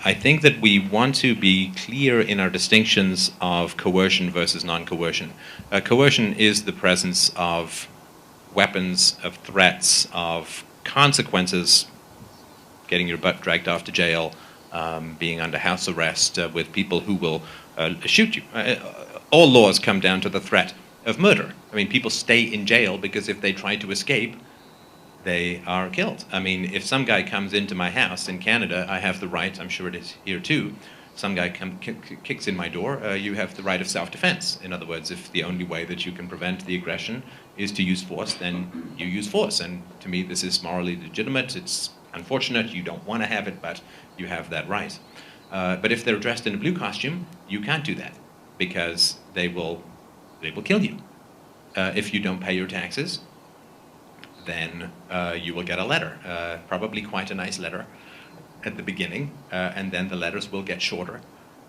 I think that we want to be clear in our distinctions of coercion versus non-coercion. Coercion is the presence of weapons, of threats, of consequences, getting your butt dragged off to jail, being under house arrest with people who will shoot you. All laws come down to the threat of murder. I mean, people stay in jail because if they try to escape, they are killed. I mean, if some guy comes into my house in Canada, I have the right, I'm sure it is here too, some guy kicks in my door, you have the right of self-defense. In other words, if the only way that you can prevent the aggression is to use force, then you use force. And to me, this is morally legitimate. It's unfortunate, you don't want to have it, but you have that right. But if they're dressed in a blue costume, you can't do that because they will kill you. If you don't pay your taxes, then you will get a letter, probably quite a nice letter at the beginning, and then the letters will get shorter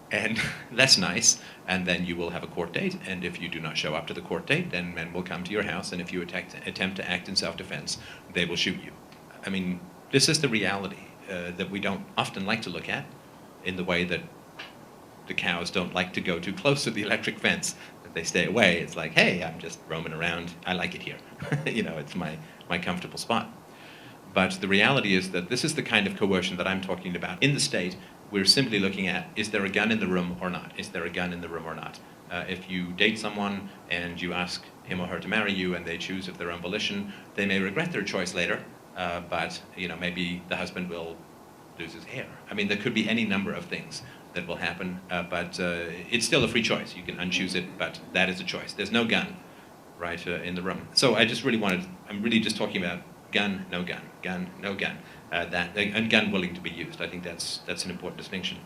and less nice, and then you will have a court date, and if you do not show up to the court date, then men will come to your house, and if you attempt to act in self-defense, they will shoot you. I mean, this is the reality that we don't often like to look at, in the way that the cows don't like to go too close to the electric fence. They stay away. It's like, hey, I'm just roaming around. I like it here. You know, it's my comfortable spot. But the reality is that this is the kind of coercion that I'm talking about. In the state, we're simply looking at, is there a gun in the room or not? Is there a gun in the room or not? If you date someone and you ask him or her to marry you and they choose of their own volition, they may regret their choice later, but you know, maybe the husband will lose his hair. I mean, there could be any number of things that will happen, but it's still a free choice. You can unchoose it, but that is a choice. There's no gun, right, in the room. So I just really wanted, I'm really just talking about gun, no gun, gun, no gun, and gun willing to be used. I think that's an important distinction.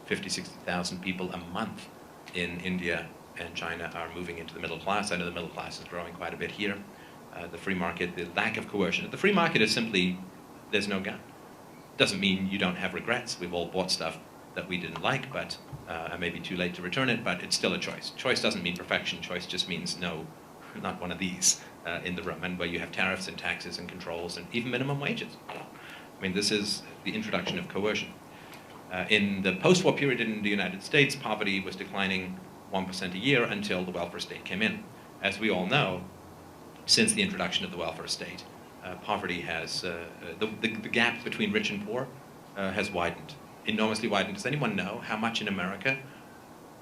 50, 60,000 people a month in India and China are moving into the middle class. I know the middle class is growing quite a bit here. The free market, the lack of coercion. The free market is simply, there's no gun. Doesn't mean you don't have regrets. We've all bought stuff that we didn't like, but it may be too late to return it, but it's still a choice. Choice doesn't mean perfection. Choice just means no, not one of these in the room, and where you have tariffs and taxes and controls and even minimum wages. I mean, this is the introduction of coercion. In the post-war period in the United States, poverty was declining 1% a year until the welfare state came in. As we all know, since the introduction of the welfare state, poverty has, the gap between rich and poor has widened. Enormously widened. Does anyone know how much in America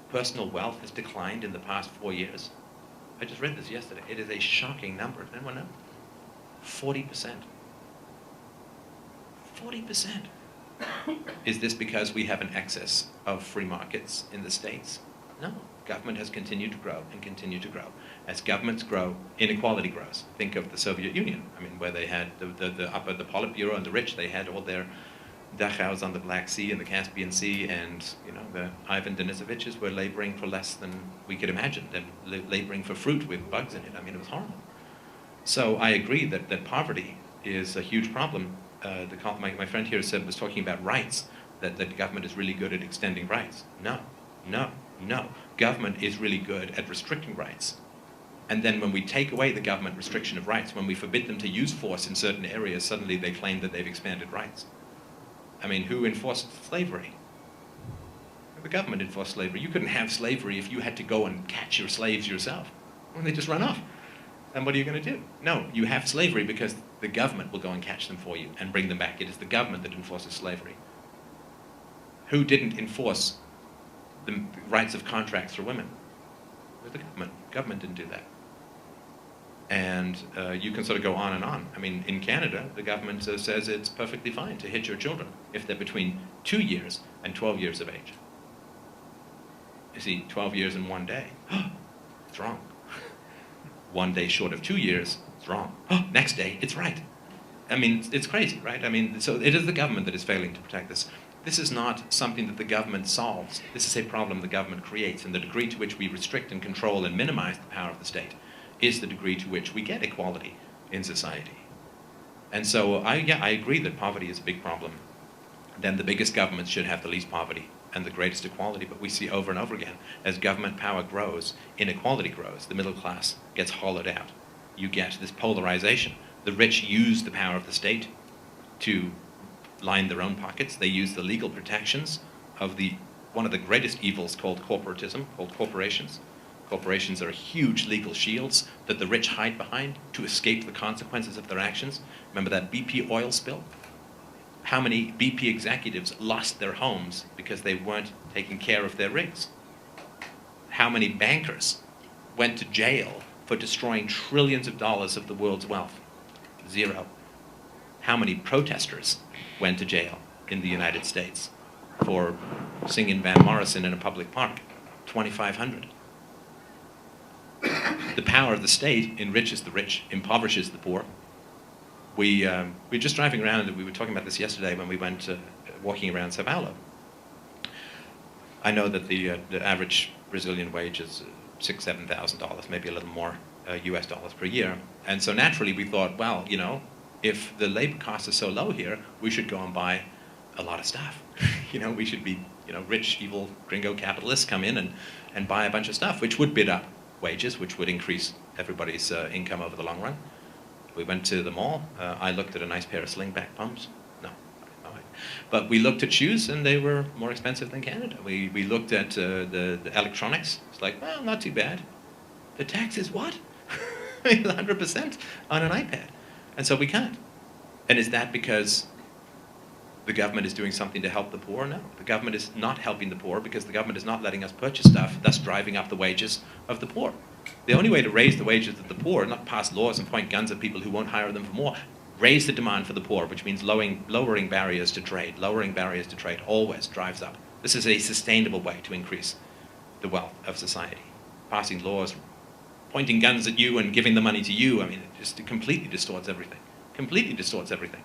personal wealth has declined in the past 4 years? I just read this yesterday. It is a shocking number. Does anyone know? 40%. 40%. Is this because we have an excess of free markets in the States? No. Government has continued to grow and continue to grow. As governments grow, inequality grows. Think of the Soviet Union. I mean, where they had the Politburo and the rich, they had all their Dachaus on the Black Sea and the Caspian Sea, and you know, the Ivan Denisoviches were laboring for less than we could imagine, and laboring for fruit with bugs in it. I mean, it was horrible. So I agree that poverty is a huge problem. My friend here was talking about rights, that the government is really good at extending rights. No, no, no. Government is really good at restricting rights. And then when we take away the government restriction of rights, when we forbid them to use force in certain areas, suddenly they claim that they've expanded rights. I mean, who enforced slavery? The government enforced slavery. You couldn't have slavery if you had to go and catch your slaves yourself. Well, they just run off. And what are you going to do? No, you have slavery because the government will go and catch them for you and bring them back. It is the government that enforces slavery. Who didn't enforce the rights of contracts for women? It was the government. Government didn't do that. And you can sort of go on and on. I mean, in Canada, the government says it's perfectly fine to hit your children if they're between 2 years and 12 years of age. You see, 12 years in 1 day. It's wrong. 1 day short of 2 years, it's wrong. Next day, it's right. I mean, it's crazy, right? I mean, so it is the government that is failing to protect this. This is not something that the government solves. This is a problem the government creates, and the degree to which we restrict and control and minimize the power of the state is the degree to which we get equality in society. And so I agree that poverty is a big problem. Then the biggest governments should have the least poverty and the greatest equality, but we see over and over again, as government power grows, inequality grows, the middle class gets hollowed out. You get this polarization. The rich use the power of the state to line their own pockets. They use the legal protections of one of the greatest evils called corporatism, called corporations. Corporations are huge legal shields that the rich hide behind to escape the consequences of their actions. Remember that BP oil spill? How many BP executives lost their homes because they weren't taking care of their rigs? How many bankers went to jail for destroying trillions of dollars of the world's wealth? 0. How many protesters went to jail in the United States for singing Van Morrison in a public park? 2,500. The power of the state enriches the rich, impoverishes the poor. We're just driving around, and we were talking about this yesterday when we went walking around Sao Paulo. I know that the average Brazilian wage is $6,000, $7,000, maybe a little more US dollars per year. And so naturally we thought, well, you know, if the labor costs are so low here, we should go and buy a lot of stuff. You know, we should be, you know, rich, evil, gringo capitalists come in and buy a bunch of stuff, which would bid up wages, which would increase everybody's income over the long run. We went to the mall. I looked at a nice pair of slingback pumps. No. But we looked at shoes, and they were more expensive than Canada. We looked at the electronics. It's like, well, not too bad. The tax is what? 100% on an iPad. And so we can't. And is that because the government is doing something to help the poor? No. The government is not helping the poor because the government is not letting us purchase stuff, thus driving up the wages of the poor. The only way to raise the wages of the poor, not pass laws and point guns at people who won't hire them for more, raise the demand for the poor, which means lowering barriers to trade. Lowering barriers to trade always drives up. This is a sustainable way to increase the wealth of society. Passing laws, pointing guns at you and giving the money to you, I mean, it completely distorts everything. Completely distorts everything.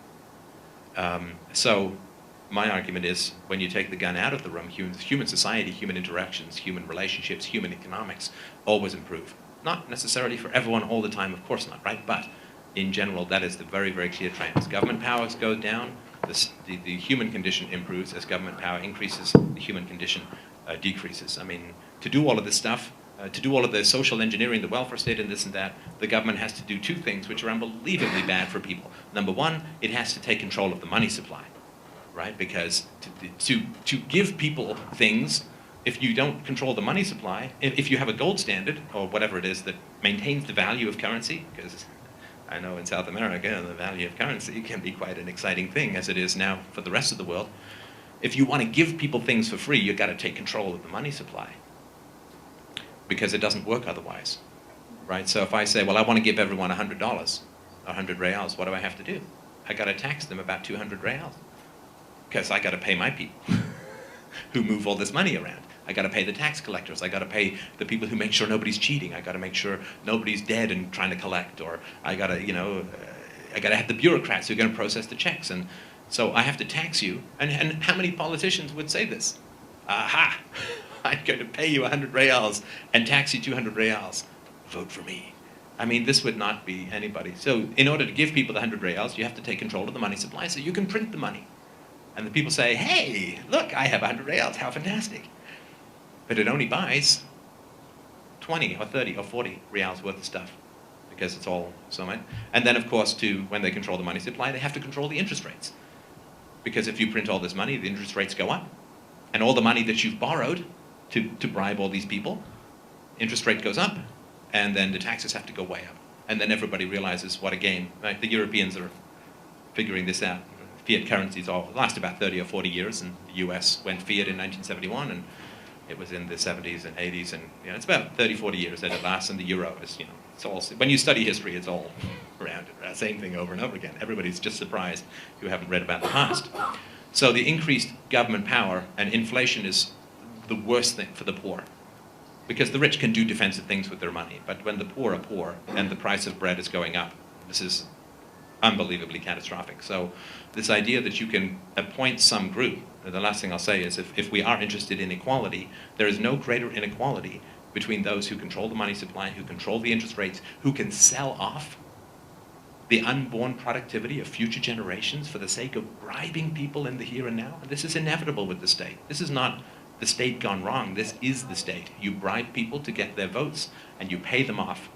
So my argument is, when you take the gun out of the room, human society, human interactions, human relationships, human economics always improve. Not necessarily for everyone all the time, of course not, right? But in general, that is the very, very clear trend. As government powers go down, the human condition improves. As government power increases, the human condition decreases. I mean, to do all of this stuff, to do all of the social engineering, the welfare state and this and that, the government has to do two things which are unbelievably bad for people. Number one, it has to take control of the money supply, right? Because to give people things, if you don't control the money supply, if you have a gold standard, or whatever it is that maintains the value of currency, because I know in South America the value of currency can be quite an exciting thing, as it is now for the rest of the world. If you want to give people things for free, you've got to take control of the money supply, because it doesn't work otherwise, right? So if I say, well, I want to give everyone $100, 100 reals, what do I have to do? I got to tax them about 200 reals, because I got to pay my people who move all this money around. I got to pay the tax collectors. I got to pay the people who make sure nobody's cheating. I got to make sure nobody's dead and trying to collect. Or I got to, you know, I got to have the bureaucrats who are going to process the checks. And so I have to tax you. And how many politicians would say this? Aha! I'm going to pay you 100 reals and tax you 200 reals. Vote for me. I mean, this would not be anybody. So in order to give people the 100 reals, you have to take control of the money supply so you can print the money. And the people say, hey, look, I have 100 reals. How fantastic. But it only buys 20 or 30 or 40 reals worth of stuff, because it's all so much. And then, of course, when they control the money supply, they have to control the interest rates. Because if you print all this money, the interest rates go up. And all the money that you've borrowed to bribe all these people, interest rate goes up. And then the taxes have to go way up. And then everybody realizes what a game. Right? The Europeans are figuring this out. Fiat currencies last about 30 or 40 years, and the US went fiat in 1971, and it was in the 70s and 80s, and you know, it's about 30, 40 years that it lasts, and the euro is, you know, it's all, when you study history, it's all around it, right? Same thing over and over again. Everybody's just surprised who haven't read about the past. So the increased government power and inflation is the worst thing for the poor, because the rich can do defensive things with their money, but when the poor are poor and the price of bread is going up, this is unbelievably catastrophic. So this idea that you can appoint some group, the last thing I'll say is, if we are interested in equality, there is no greater inequality between those who control the money supply, who control the interest rates, who can sell off the unborn productivity of future generations for the sake of bribing people in the here and now. And this is inevitable with the state. This is not the state gone wrong. This is the state. You bribe people to get their votes, and you pay them off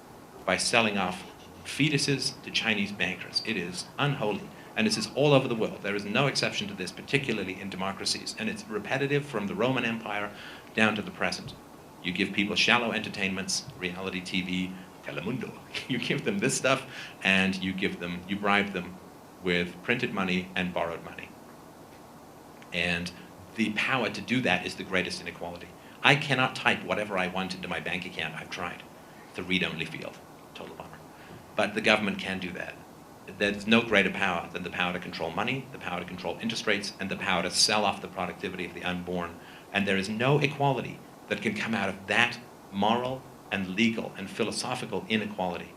by selling off fetuses to Chinese bankers. It is unholy. And this is all over the world. There is no exception to this, particularly in democracies. And it's repetitive from the Roman Empire down to the present. You give people shallow entertainments, reality TV, Telemundo. You give them this stuff, and you bribe them with printed money and borrowed money. And the power to do that is the greatest inequality. I cannot type whatever I want into my bank account. I've tried. It's a read-only field. Total bummer. But the government can do that. There's no greater power than the power to control money, the power to control interest rates, and the power to sell off the productivity of the unborn. And there is no equality that can come out of that moral and legal and philosophical inequality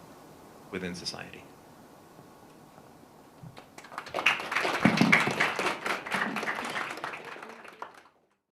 within society.